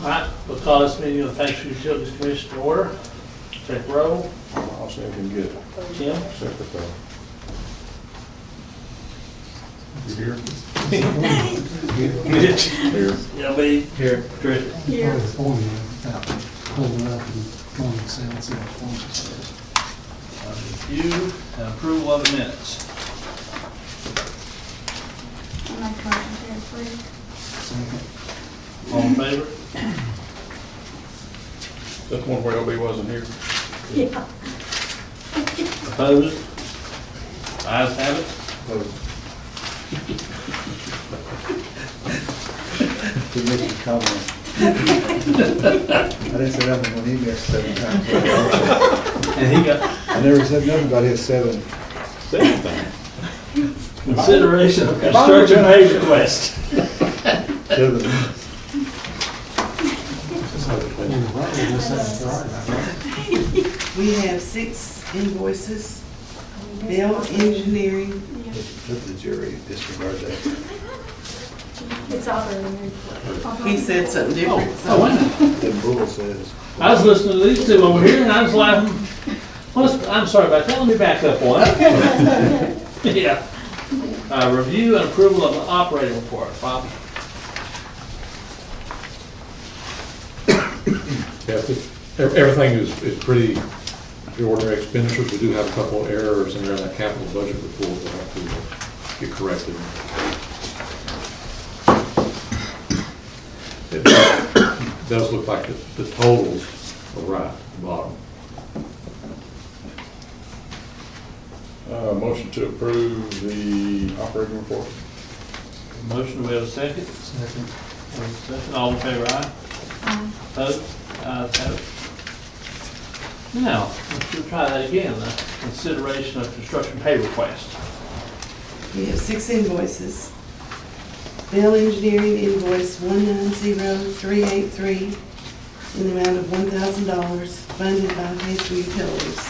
right, we'll call this meeting of the Paintsville Utilities Commission to order. Take roll. I'll see if we can get Tim? secretary. You here? Mitch? Here. Yeah, me. Here. Trish? Here. Holding up and going to sound, see what form it says. Review and approval of the minutes. I make a motion to approve. Second. All in favor? That's one where LB wasn't here. Yeah. Opposed? Ayes have it. To make a comment. I didn't say nothing when he missed 7 times. And he got I never said nothing about his 7. consideration of construction pay request. 7. We have 6 invoices. Bell Engineering, Let the jury disregard that. It's all in there. he said something different. Oh, wait a minute. The rule says. I was listening to these two over here and I was laughing. I'm sorry about that. Let me back up one. Yeah. Review and approval of the operating report. Bob? Yeah, everything is pretty ordinary expenditures. We do have a couple of errors in there in that capital budget report that have to get corrected. It does look like the totals are right at the bottom. Motion to approve the operating report. Motion, do we have a second? Second. All in favor, aye? Opposed? Ayes have it. Now, let's try that again. The consideration of construction pay request. We have 6 invoices. Bell Engineering invoice 190383 in the amount of $1,000 funded by Paintsville Utilities.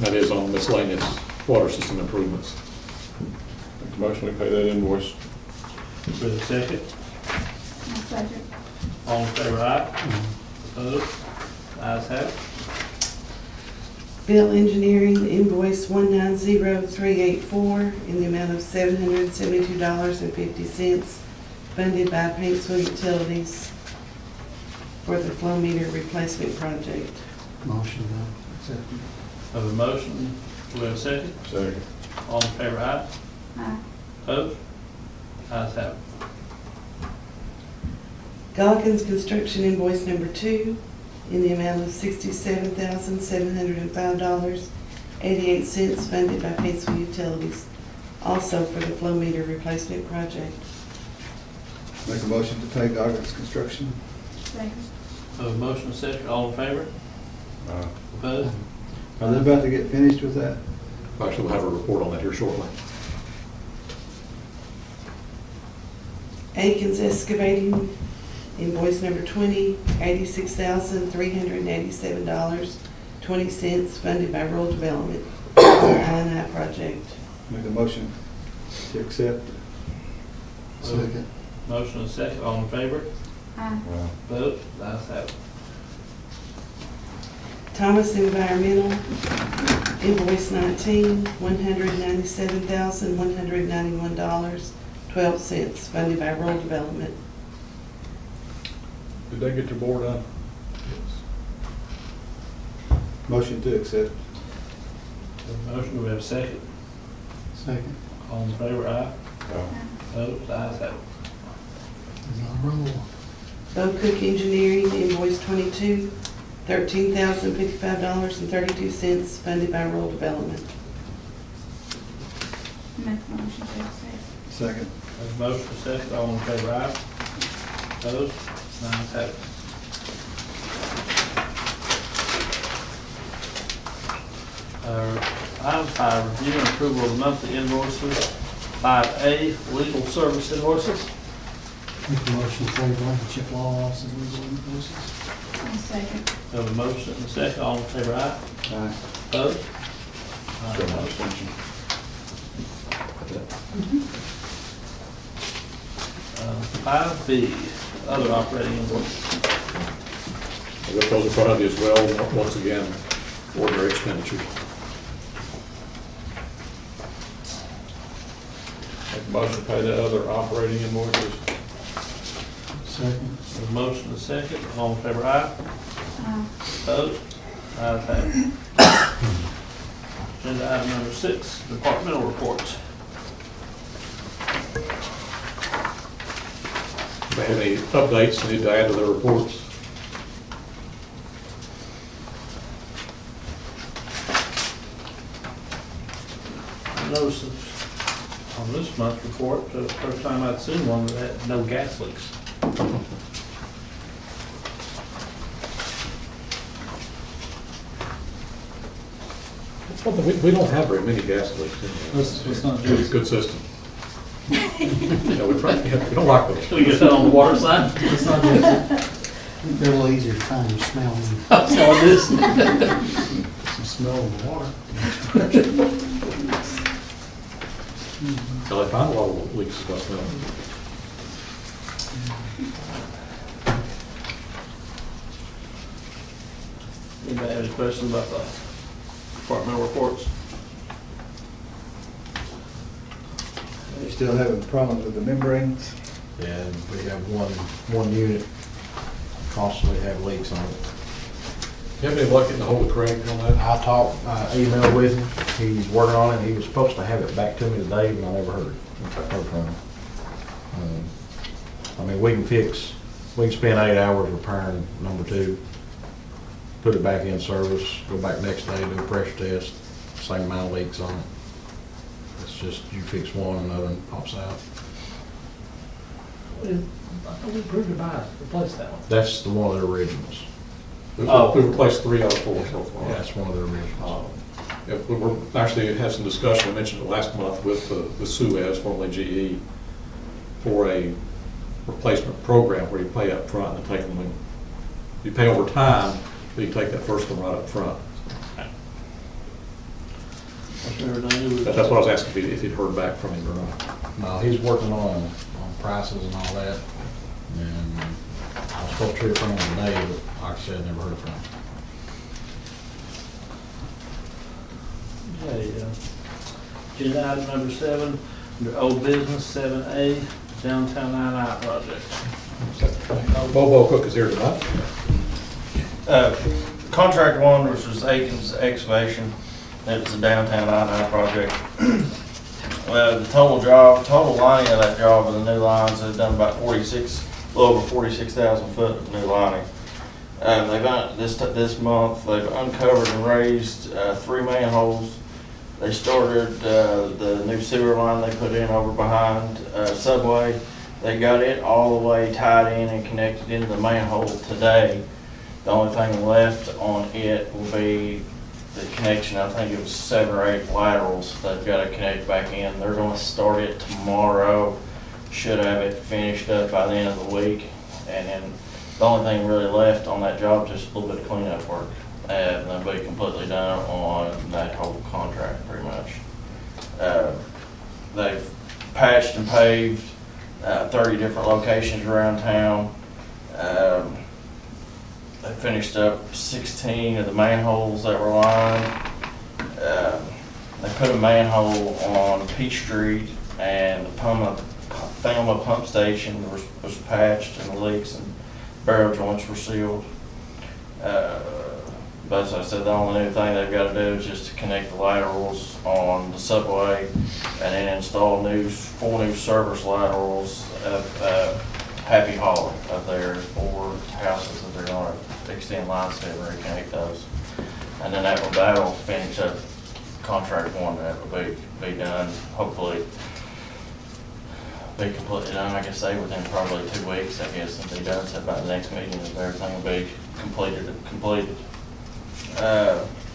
That is on miscellaneous water system improvements. Make a motion to pay that invoice. With a second. I'll second. All in favor, aye? Opposed? Ayes have it. Bell Engineering invoice 190384 in the amount of $772.50 funded by Paintsville Utilities for the flow meter replacement project. Motion, second. Have a motion, do we have a second? Second. All in favor, aye? Aye. Opposed? Ayes have it. Goggins Construction invoice number 2 in the amount of $67,705.88 funded by Paintsville Utilities, also for the flow meter replacement project. Make a motion to pay Goggins Construction. Second. Have a motion, and a second, all in favor? Opposed? Are they about to get finished with that? Actually, we'll have a report on that here shortly. Aikens Excavating invoice number 20, $86,387.20 funded by Rural Development for the I&I project. Make a motion to accept. Second. Motion, and a second, all in favor? Aye. Opposed? Ayes have it. Thomas Environmental invoice 19, $197,191.12 funded by Rural Development. Did they get your board done? Motion to accept. Have a motion, do we have a second? Second. All in favor, aye? Opposed? Ayes have it. Is on roll. Bo Cook Engineering invoice 22, $13,055.32 funded by Rural Development. Make a motion to accept. Second. Have a motion, and a second, all in favor, aye? Opposed? Ayes have it. Item 5, review and approval of monthly invoices. 5A, legal service invoices. Make a motion to pay blanket check law offices legal invoices. I'll second. Have a motion, and a second, all in favor, aye? Aye. Opposed? Show my extension. 5B, other operating invoices. I've got those in front of you as well, once again, ordinary expenditures. Make a motion to pay the other operating invoices. Second. There's a motion and a second. All in favor, aye. Aye. Opposed? Ayes have it. Agenda item number 6, departmental reports. Do they have any updates they need to add to their reports? I noticed that on this month's report, the first time I'd seen one that had no gas leaks. It's one thing, we don't have very many gas leaks in here. Let's not do It's a good system. Yeah, we don't like those. Can we get that on the water side? Let's not do it. They're a little easier to find, you smell them. I'm telling this. Some smell in the water. Well, I find a lot of leaks as well. Anybody have any questions about the departmental reports? You still having problems with the membranes? And we have one unit constantly have leaks on it. You have any luck getting a hold of Craig on that? I emailed with him, he's working on it, he was supposed to have it back to me today, but I never heard from him. I mean, we can spend 8 hours repairing number 2, put it back in service, go back next day, do a pressure test, same amount of leaks on it. It's just, you fix one, another one pops out. I thought we approved to buy, replace that one. That's the one of the originals. Oh. We've replaced 3 out of 4 so far. That's one of the originals. Yeah, we're actually had some discussion, I mentioned it last month, with Suez, formerly GE, for a replacement program where you pay up front and take them, you pay over time, but you take that first one right up front. That's what I was asking, if you'd heard back from him or not. No, he's working on prices and all that, and I was supposed to hear from him today, but like I said, never heard from him. Okay, agenda item number 7, under old business, 7A, downtown I project. Bobo Cook is here tonight. Contract 1, which was Aiken's excavation, it was a downtown I project. The total lining of that job with the new lines, they've done about a little over 46,000 foot of new lining. This month, they've uncovered and raised 3 manholes. They started the new sewer line they put in over behind Subway. They got it all the way tied in and connected into the manhole today. The only thing left on it will be the connection. I think it was 7 or 8 laterals they've got to connect back in. They're going to start it tomorrow. Should have it finished up by the end of the week. And then the only thing really left on that job is just a little bit of cleanup work. And they'll be completely done on that whole contract pretty much. They've patched and paved 30 different locations around town. They finished up 16 of the manholes that were lined. They put a manhole on Peach Street, and the Thelma pump station was patched, and the leaks and barrel joints were sealed. But as I said, the only new thing they've got to do is just to connect the laterals on the Subway, and then install 4 new service laterals at Happy Hollow up there. 4 houses that they're going to extend lines to and reconnect those. And then that'll finish up contract 1. That will be done, hopefully be completely done, I guess, within probably 2 weeks, I guess, and be done. So by the next meeting, everything will be completed.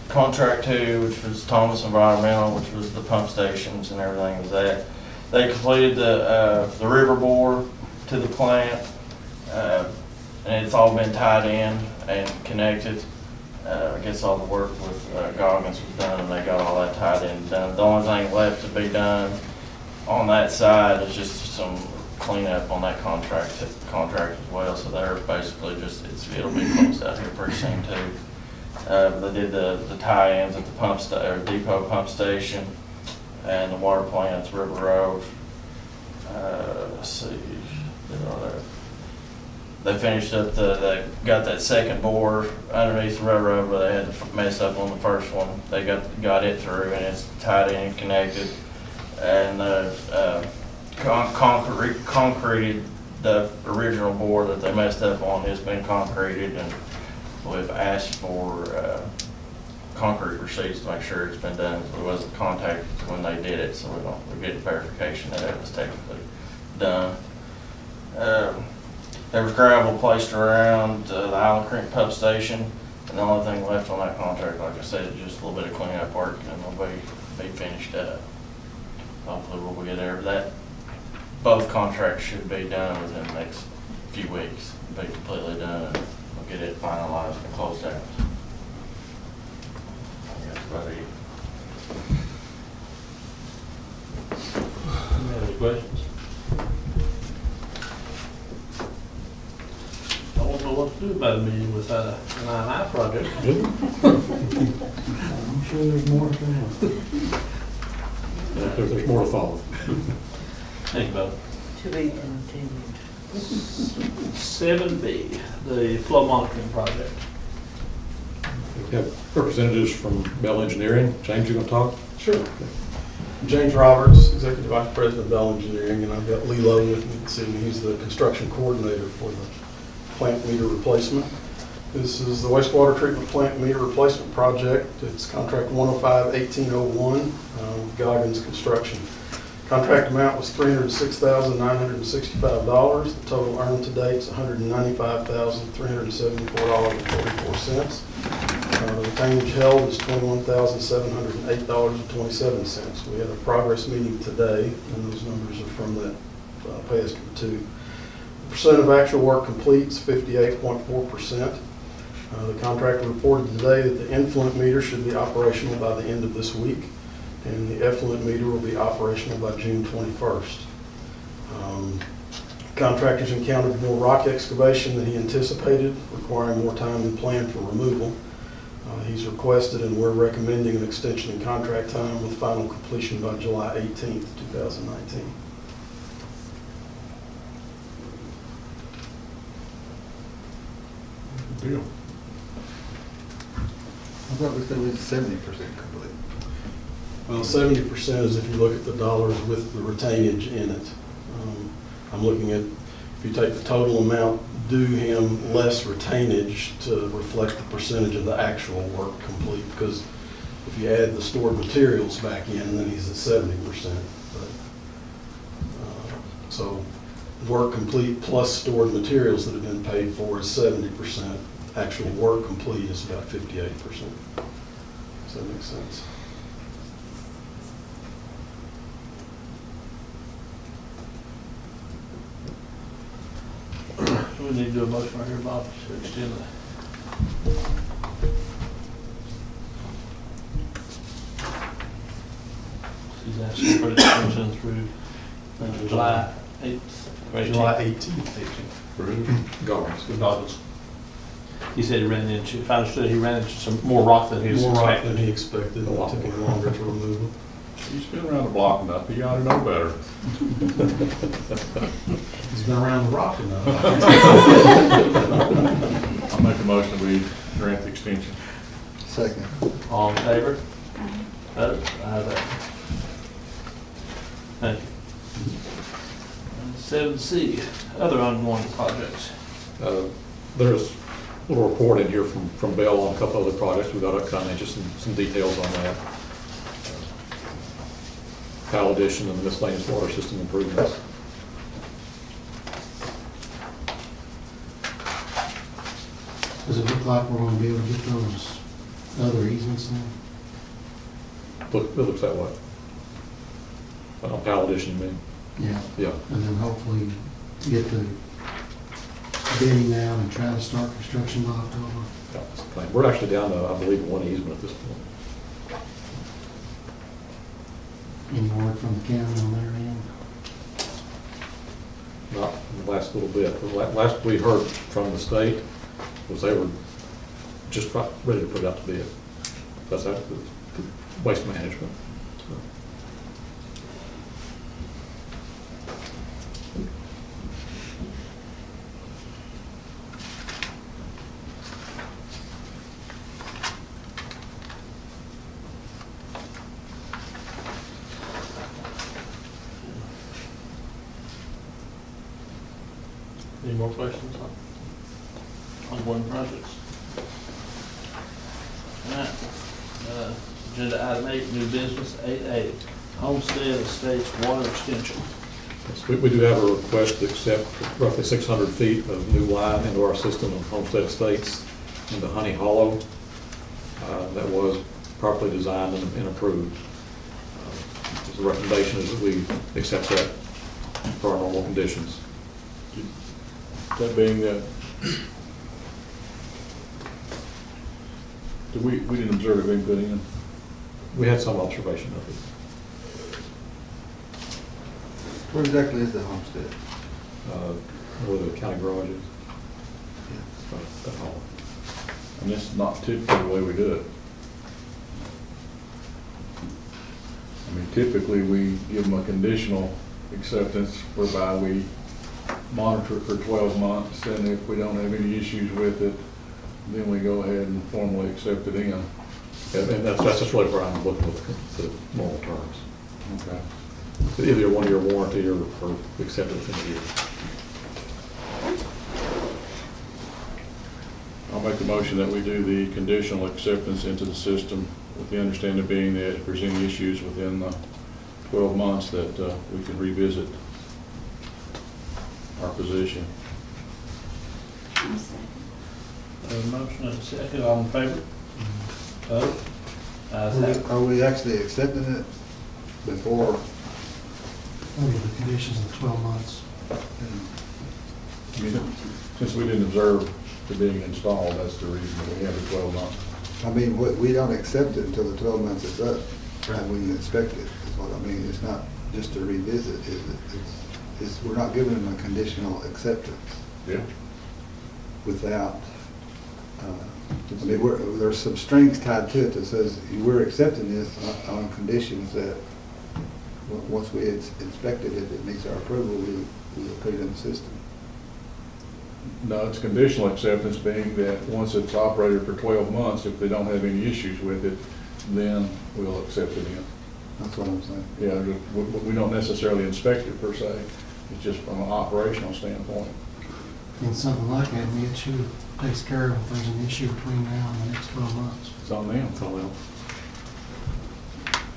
Contract 2, which was Thomas Environmental, which was the pump stations and everything was that. They completed the river bore to the plant, and it's all been tied in and connected. I guess all the work with Goggins was done, and they got all that tied in and done. The only thing left to be done on that side is just some cleanup on that contract as well, so they're basically just, it'll be closed out here pretty soon too. They did the tie-ins at the depot pump station and the water plants, River Road. Let's see, they finished up they got that second bore underneath the railroad where they had to mess up on the first one. They got it through and it's tied in and connected. And concreted the original bore that they messed up on. It's been concreted, and we've asked for concrete receipts to make sure it's been done. So it wasn't contacted when they did it, so we're getting verification that it was technically done. There was gravel placed around the Island Creek pump station, and the only thing left on that contract, like I said, is just a little bit of cleanup work, and it'll be finished up. Hopefully we'll get there. Both contracts should be done within the next few weeks. Be completely done, and we'll get it finalized and closed out. That's about it. Any other questions? I don't know what to do about a meeting without an I&I project. I'm sure there's more to come. There's more to follow. Thank you, Bob. To be continued. 7B, the flow monitoring project. We have representatives from Bell Engineering. James, you gonna talk? Sure. James Roberts, Executive Vice President of Bell Engineering, and I've got Lee Lowe with me this evening. He's the construction coordinator for the plant meter replacement. This is the wastewater treatment plant meter replacement project. It's contract 105-1801 with Goggins Construction. Contract amount was $306,965. The total earned to date is $195,374.44. The retainage held is $21,708.27. We had a progress meeting today, and those numbers are from that pay estimate too. The percent of actual work complete is 58.4%. The contractor reported today that the influent meter should be operational by the end of this week, and the effluent meter will be operational by June 21st. Contractors encountered more rock excavation than he anticipated, requiring more time than planned for removal. He's requested, and we're recommending an extension in contract time with final completion by July 18th, 2019. Good deal. I thought we said we was 70% complete. Well, 70% is if you look at the dollars with the retainage in it. I'm looking at, if you take the total amount due him less retainage to reflect the percentage of the actual work complete, because if you add the stored materials back in, then he's at 70%. So work complete plus stored materials that have been paid for is 70%. Actual work complete is about 58%. Does that make sense? We need to do a motion right here, Bob, to extend the. He's asking for the extension through July 8th. July 18th. Goggins. Goggins. He said he ran into, if I understood, he ran into some more rock than he was More rock expecting. than he expected. It took him longer to remove it. He's been around the block enough, he ought to know better. He's been around the rock enough. I'll make a motion, we grant the extension. Second. All in favor? Opposed? Ayes have it. Thank you. 7C, other ongoing projects. There's a little report in here from Bell on a couple other projects. We got kind of just some details on that. Tile addition and miscellaneous water system improvements. Does it look like we're gonna be able to get those other easements now? It looks that way. Tile addition, you mean? Yeah. Yeah. And then hopefully get the bidding out and try to start construction by October. Yeah, that's the plan. We're actually down to, I believe, one easement at this point. Any word from the county on their end? the last little bit. The last we heard from the state was they were just about ready to put it out to bid. That's the waste management. So. Any more questions on ongoing projects? All right. Agenda item 8, new business. 8A, Homestead Estates water extension. Yes, we do have a request to accept roughly 600 feet of new line into our system of Homestead Estates into Honey Hollow. That was properly designed and approved. The recommendation is that we accept that for our normal conditions. That being that, we didn't observe it being put in. We had some observation of it. Where exactly is the homestead? Where the county garage is. That hall. And this is not typically the way we do it. I mean, typically, we give them a conditional acceptance whereby we monitor it for 12 months, and if we don't have any issues with it, then we go ahead and formally accept it in. And that's just really where I'm looking with the normal terms. Okay. Either a 1-year warranty or accept it within a year. I'll make the motion that we do the conditional acceptance into the system with the understanding being that if there's any issues within the 12 months that we can revisit our position. I'll second. A motion and a second, all in favor? Vote. Ayes have it. Are we actually accepting it before? Under the conditions of 12 months. I mean, since we didn't observe it being installed, that's the reason that we have the 12 months. I mean, we don't accept it until the 12 months is up, and we inspect it, is what I mean. It's not just to revisit, is it? We're not giving them a conditional acceptance Yeah. without, I mean, there's some strings tied to it that says we're accepting this on conditions that once we inspect it, if it meets our approval, we'll put it in the system. No, it's conditional acceptance being that once it's operated for 12 months, if they don't have any issues with it, then we'll accept it in. That's what I'm saying. Yeah, we don't necessarily inspect it per se. It's just from an operational standpoint. And something like that, Mitch, who takes care of if there's an issue between now and the next 12 months. It's on them. It's all them.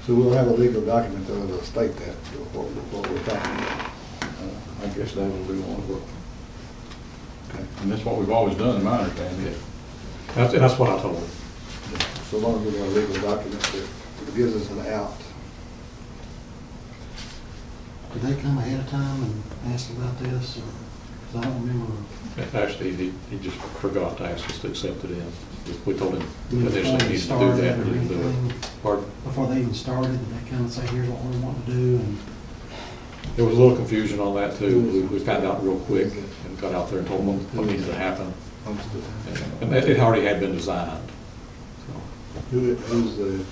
So we'll have a legal document that will state that, what we're talking about. I guess that will do all the work. Okay. And that's what we've always done, in my understanding. That's what I told them. So long as we have a legal document that gives us an out. Did they come ahead of time and ask about this? Because I don't remember. Actually, he just forgot to ask us to accept it in. We told him Before initially they he needed to do started that. or He didn't do anything? it. Pardon? Before they even started, did they come and say, here's what we want to do? And There was a little confusion on that too. We found out real quick and got out there and told them what needed to happen. And it already had been designed. So, Who's the,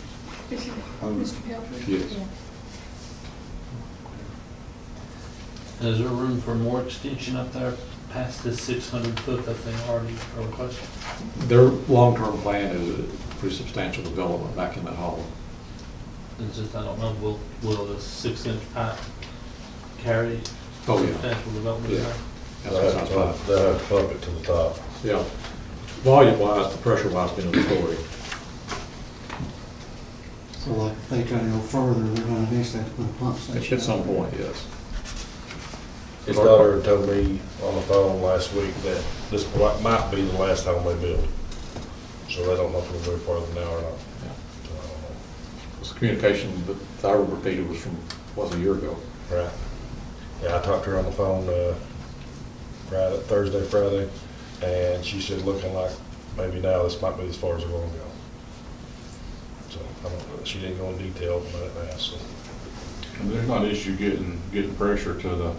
Is it Mr. Pelfrey? Yes. Yeah. Is there room for more extension up there past this 600 foot that they already are requesting? Their long-term plan is a pretty substantial development back in that hollow. It's just, I don't know, will the 6-inch pipe carry Oh, yeah. substantial development Yeah. there? That's what I was about. They'll have to pump it to the top. Yeah. Volume-wise, the pressure-wise, being the story. so like if they try to go further, they're going to eventually have to put a pump station. At some point, yes. His daughter told me on the phone last week that this might be the last home they build. So they don't know if we'll move farther now or not. So I don't know. This communication that I repeated was a year ago. Right. Yeah, I talked to her on the phone Friday, and she said looking like maybe now this might be as far as they're going to go. So I don't know. She didn't go in detail, but I didn't ask. So. And there's not an issue getting pressure to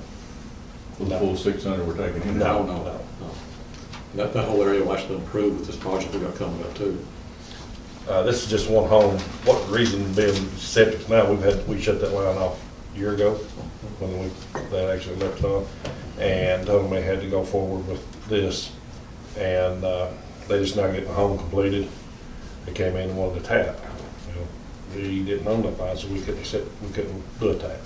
For the full 600 we're taking in? No, No, no. no. That whole area will actually improve with this project we got coming up too. This is just one home. What reason being septic now, we shut that line off a year ago when that actually left on, and told them they had to go forward with this, and they just now getting the home completed. They came in and wanted to tap. We didn't own that line, so we couldn't do a tap.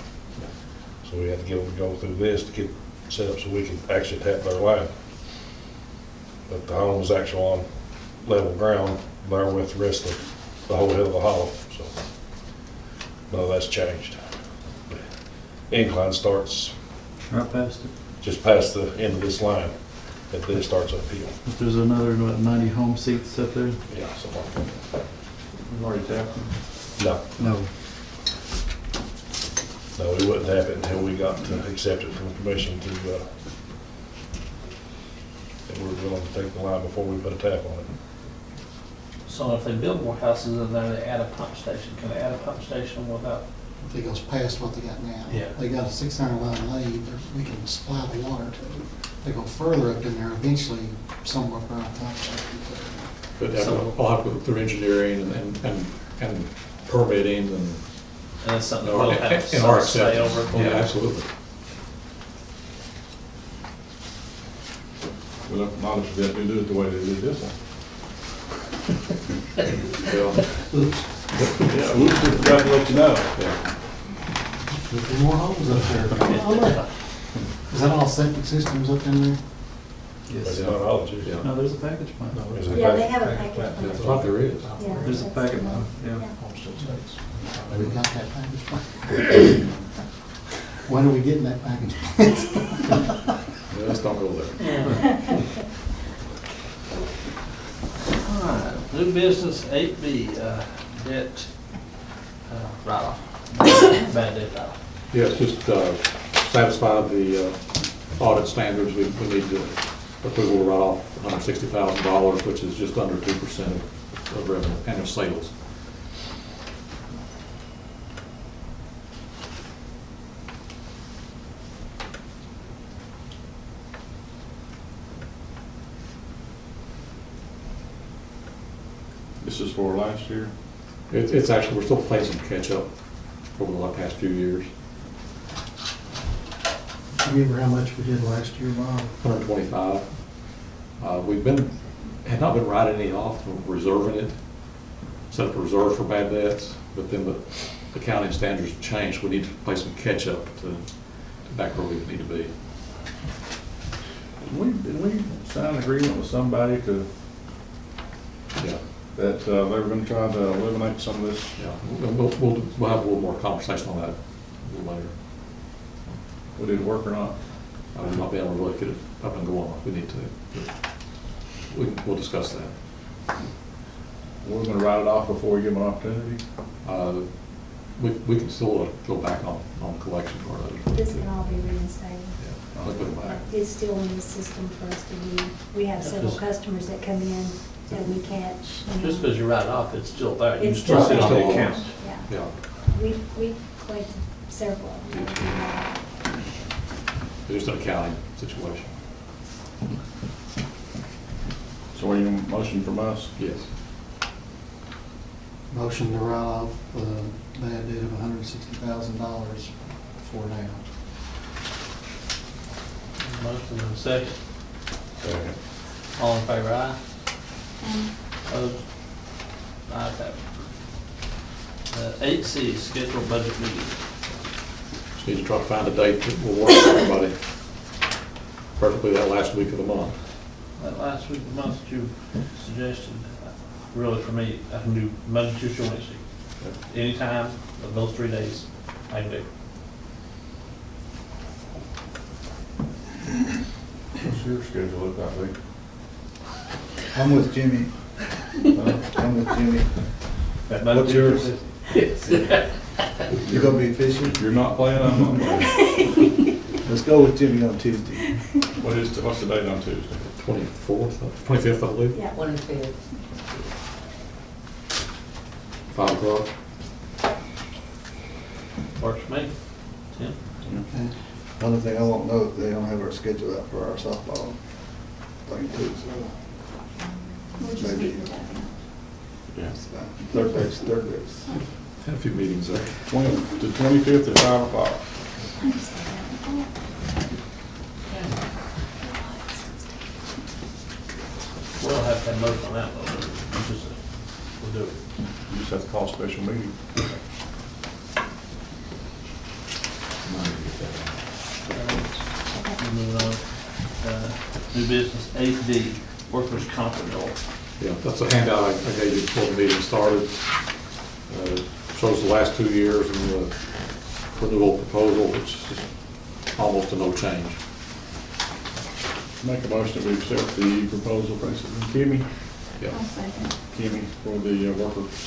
So we had to get them to go through this to get set up so we could actually tap their line. But the home was actually on level ground there with the rest of the whole hill of the hollow, so none of that's changed. The incline starts Right past it. just past the end of this line, and then it starts uphill. If there's another, what, 90 home seats up there? Yeah, something like that. We've already tapped them. No, No. no, we wouldn't have it until we got accepted from the commission to, that we were willing to take the line before we put a tap on it. So if they build more houses in there, they add a pump station. Can they add a pump station without? If it goes past what they got now. Yeah. They got a 600 line lead, we can supply the water to it. They go further up in there, eventually somewhere around pump station. But I'll have to go through engineering and permitting and. And it's something that And will our have some say acceptance. over. Yeah, absolutely. Well, not if they do it the way they did this one. Well, Yeah, we forgot to let you know. yeah. There's more homes up there. Is that all septic systems up in there? That's Yes. not all it is. Yeah. No, there's a package plant. There's a Yeah, they package. have a package. That's what there is. Yeah, There's a that's- packet plant, yeah. We got that package plant. When are we getting that package plant? Yeah, let's don't go there. All right, new business 8B, debt write-off, bad debt write-off. Yeah, it's just satisfy the audit standards. We need to approval to write off $160,000, which is just under 2% of revenue, annual sales. This is for last year. It's actually, we're still playing some catch-up over the past few years. Remember how much we did last year, Bob? 125. Had not been writing any off, we're reserving it, set up a reserve for bad debts, but then the accounting standards changed. We need to play some catch-up to back where we need to be. Did we sign an agreement with somebody to, Yeah, that they were gonna try to eliminate some of this? yeah. We'll have a little more conversation on that a little later. Did it work or not? I will not be able to really get it up and going like we need to. But we'll discuss that. We're gonna write it off before we give them an opportunity? We can still go back on collection part of it. This can all be reinstated. Yeah, let's put it back. It's still in the system for us to do. We have several Just- customers that come in that we catch. Just because you write it off, it's still there. You It's still still sit on the there. account. Yeah, Yeah, we collected several of them. it's just an accounting situation. So we need a motion from us? Yes. Motion to write off the bad debt of $160,000 for now. Motion and a second. Second. All in favor, aye? Opposed? Ayes have it. 8C, scheduled budget meeting. Just need to try to find a date that will work for everybody. Perfectly that last week of the month. That last week of the month that you suggested, really for me, I can do Monday, Tuesday, Wednesday. Anytime of those 3 days, I can do. What's your schedule look like, Lee? I'm with Jimmy. I'm with Jimmy. That Monday, What's yours? Tuesday, Yes. You gonna be fishing? You're not playing on Monday? Let's go with Jimmy on Tuesday. What's the date on Tuesday? 24th, 25th, I believe, Yeah. 1-5. 5 o'clock. Works for me. Tim? Okay. Only thing I won't know, they don't have our schedule out for our softball thing too, so. We'll just Maybe. meet with that. Yeah. It's fine. Third base. Had a few meetings there. The 25th at 5 o'clock. We'll have to have motion on that one. We'll do it. You just have to call a special meeting. Moving on. New business, 8D, workers' comp renewal. Yeah, that's a handout I gave you before the meeting started. Shows the last 2 years and the renewal proposal, which is almost a no change. Make a motion that we accept the proposal from Kimmy. Yeah. Kimmy for the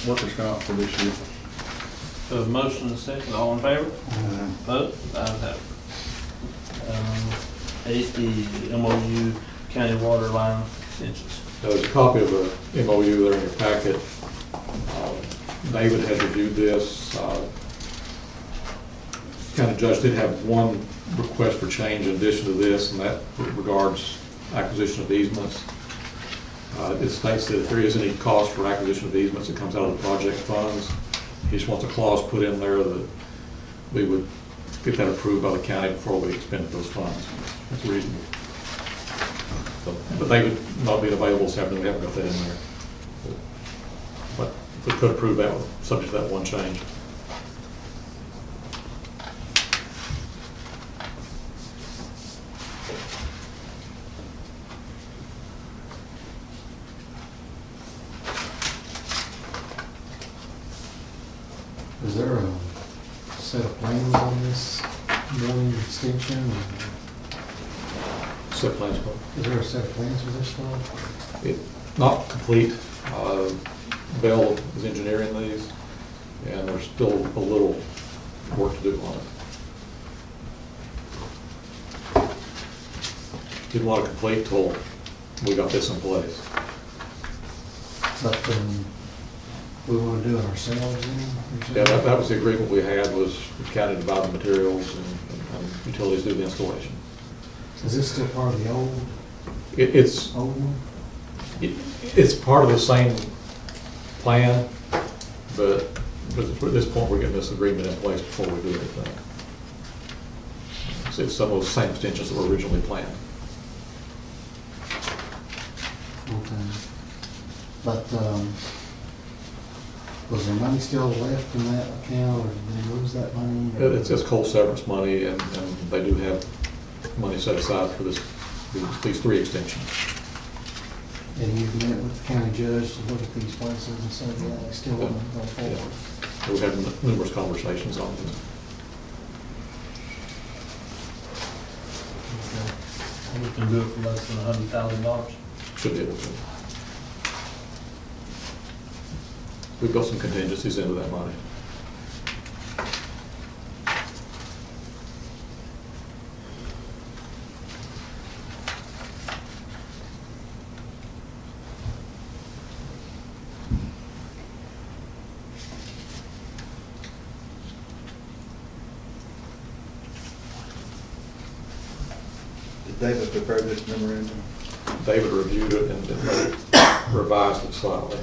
workers' comp for this year. So a motion and a second, all in favor? Vote, ayes have it. 8E, MOU county water line extensions. There's a copy of the MOU there in your packet. David has reviewed this. County judge did have one request for change in addition to this, and that regards acquisition of easements. It states that if there is any cost for acquisition of easements, it comes out of the project funds. He just wants a clause put in there that we would get that approved by the county before we expend those funds. That's reasonable. So, but they would not be available this afternoon, we haven't got that in there. But we could approve that, subject to that one change. Is there a set of plans on this one extension? Or Set plans for is there a set of plans for this stuff? it. Not complete. Bell is engineering these, and there's still a little work to do on it. Didn't want to complete till we got this in place. But we want to do it ourselves then? Yeah, that was the agreement we had, was the county divide the materials and utilities do the installation. Is this still part of the old It's one? It's part of the same plan, but at this point, we're getting this agreement in place before we do anything. It's some of those same extensions that were originally planned. Okay. But, was there money still left in that account, or did they lose that money? It's coal severance money, and they do have money set aside for these 3 extensions. And you've met with the county judge to look at these places and say, yeah, they still want to go forward? We've had numerous conversations on this. We can do it for less than $100,000. Should be able to. We've got some contingencies into that money. Did David prepare this memorandum? David reviewed it and revised it slightly.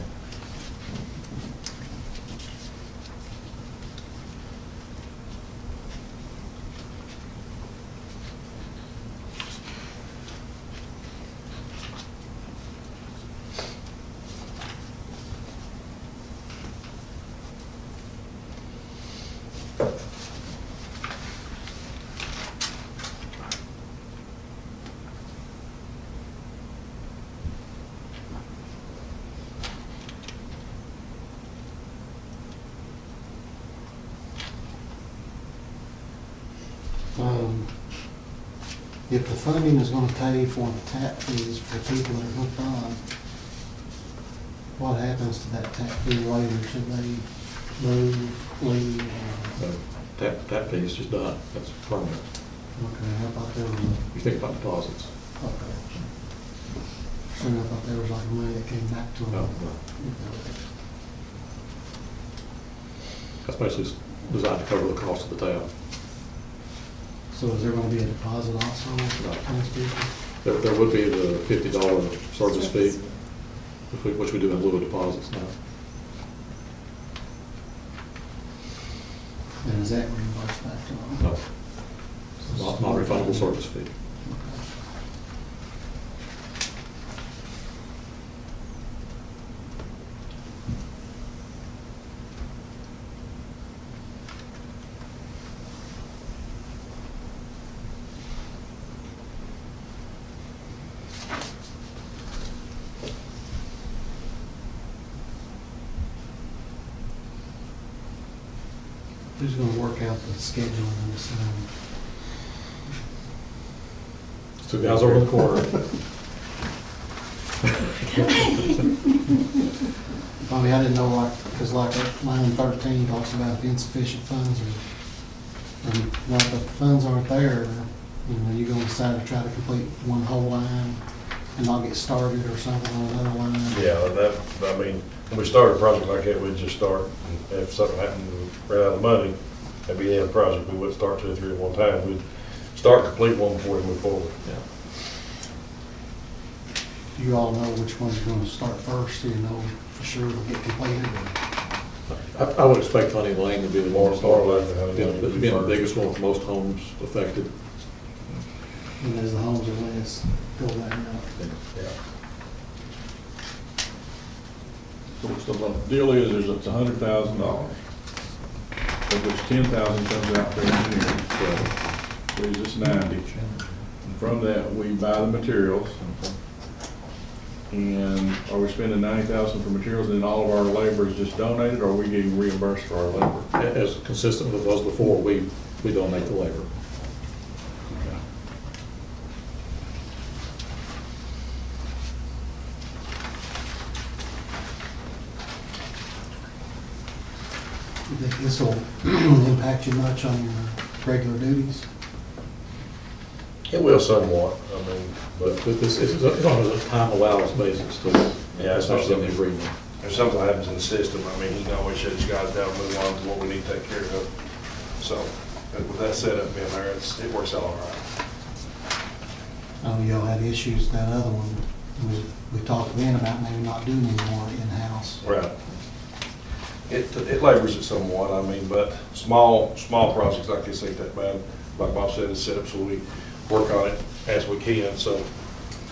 If the funding is going to pay for the tap fees for people that are hooked on, what happens to that tap fee later? Should they leave? Tap fee is just done. That's permanent. Okay, I thought there was You think about deposits. okay. So I thought there was like money that came back to them. No. That's basically designed to cover the cost of the tap. So is there gonna be a deposit also for that kind of stuff? There would be the $50 service fee, which we do in lieu of deposits now. And is that reimbursed back to them? No, non-refundable service fee. Who's gonna work out the scheduling and this? Two guys over in the corner. I mean, I didn't know, like, because like line 13 talks about if insufficient funds are, and like if the funds aren't there, you know, you're gonna decide to try to complete one whole line and not get started or something on another line. Yeah, I mean, when we start a project like that, we'd just start, and if something happened, we ran out of money, that'd be the end of the project. We wouldn't start 2 or 3 at one time. We'd start, complete one before we move forward. Yeah. Do you all know which one's gonna start first, so you know for sure it'll get completed? I would expect Honey Lane to be the one to start with, Honey Lane would be being the first. biggest one with most homes affected. And as the homes are less, go that route. Yeah. So the deal is, it's $100,000, of which $10,000 comes out for engineering, so leaves us 90. And from that, we buy the materials. And are we spending $90,000 for materials and then all of our labor is just donated, or are we getting reimbursed for our labor? As consistent with those before, we donate the labor. You think this will impact you much on your regular duties? It will somewhat, I mean, But but this is on a time allowance basis too. Yeah, it's not Especially in the agreement. if something happens in the system, I mean, he can always shut his guys down and move on to what we need to take care of. So, with that setup being there, it works out all right. Y'all had issues, that other one, we talked then about maybe not doing any more in-house. Right. It labors it somewhat, I mean, but small projects like this ain't that bad. Like Bob said, it's set up so we work on it as we can, so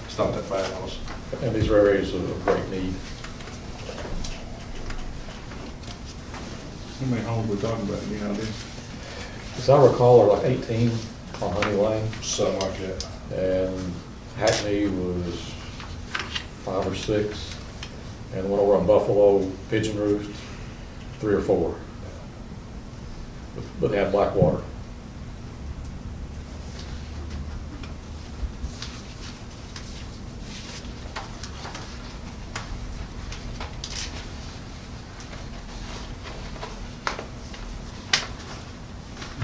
it's not that bad on us. And these are areas of great need. How many homes we talking about, you know, As I recall, there were like 18 on Honey Lane, Something like that. and Hackney was 5 or 6, and the one over on Buffalo, Pigeon Roost, 3 or 4. But they had black water.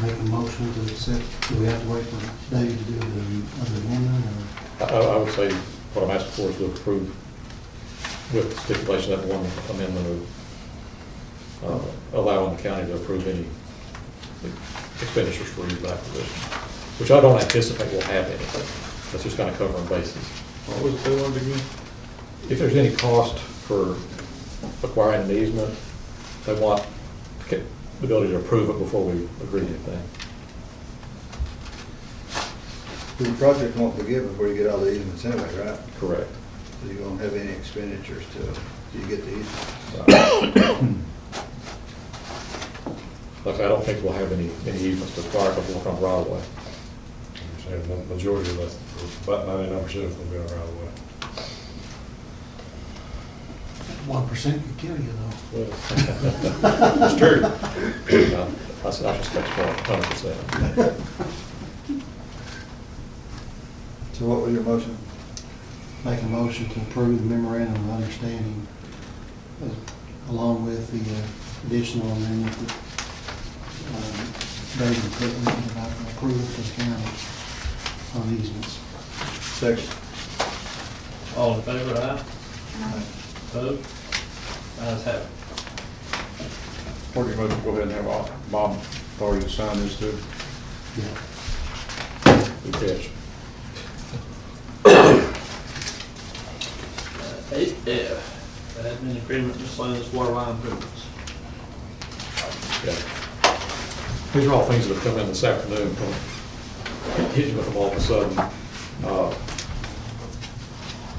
Make a motion to accept, do we have to wait for David to do the other amendment, or? I would say what I'm asking for is to approve with stipulation that one amendment of allowing the county to approve any expenditures for these acquisitions, which I don't anticipate will have anything. That's just kind of covering bases. what was it they wanted again? If there's any cost for acquiring an easement, they want the ability to approve it before we agree to anything. The project won't begin before you get all the easements anyway, right? Correct. So you won't have any expenditures till you get the easement. Like, I don't think we'll have any easements to acquire if we work on right of way. I'm saying the majority of that, about 99% is gonna be on right away. 1% could kill you, though. It's true. I suspect more, 100%. So what was your motion? Make a motion to approve the memorandum of understanding along with the additional amendment that David put in about the approval to the county on easements. Second. All in favor, aye? Opposed? Ayes have it. Or do you want to go ahead and have Bob authority to sign this too? Yeah. Good catch. 8F, admin agreement miscellaneous water line improvements. Yeah. These are all things that have come in this afternoon, hit you with them all of a sudden.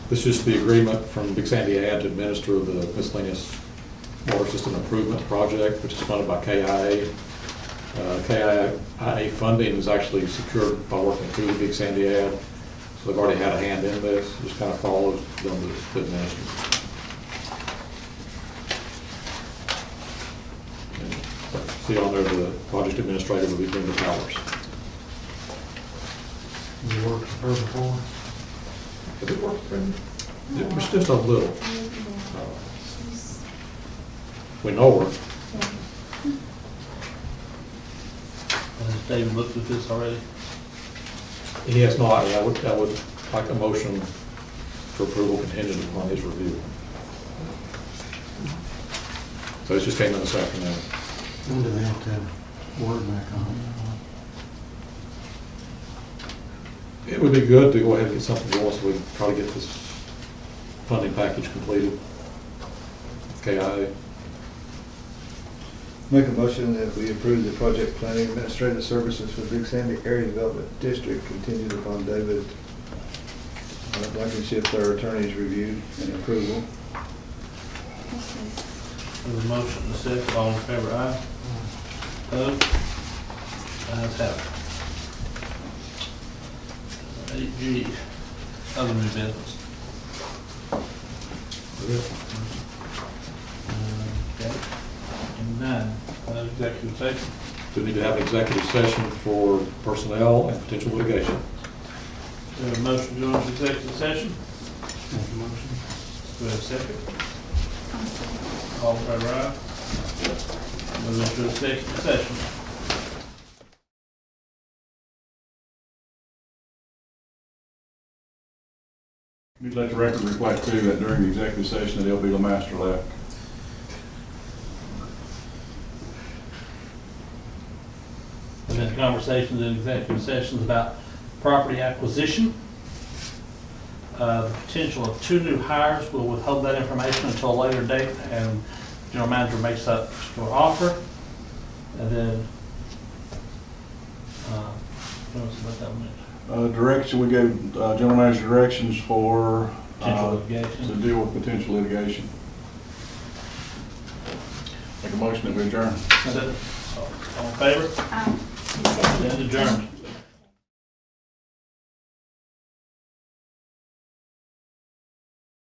This is the agreement from Big Sandy Ad to administer the miscellaneous water system improvement project, which is funded by KIA. KIA funding is actually secured by working through the Big Sandy Ad, so they've already had a hand in this, just kind of follows them to administer. See on there, the project administrator will be Brenda Powers. You worked for her before? Did it work, Brenda? It was just a little. We know her. Has David looked at this already? He has not. I would like a motion for approval contingent upon his review. So this just came in this afternoon. When do they have to have word back on it? It would be good to go ahead and get something going so we can try to get this funding package completed with KIA. Make a motion that we approve the project planning administrative services for Big Sandy Area Development District contingent upon David Blankenship, our attorney's review and approval. There's a motion and a second, all in favor, aye. Opposed? Ayes have it. 8G, other new business. Okay. And 9, executive session. Do we need to have an executive session for personnel and potential litigation? We have a motion to go into executive session. Make a motion. Do we have a second? All in favor, aye. Move into executive session. We'd let the record reflect too that during the executive session that L.B. LeMaster left. We've had conversations in executive sessions about property acquisition. The potential of 2 new hires. We'll withhold that information until a later date, and general manager makes that particular offer. And then, what else about that one? Direction, we gave general manager directions for Potential litigation. to deal with potential litigation. Make a motion that we adjourn. All in favor? Stand adjourned.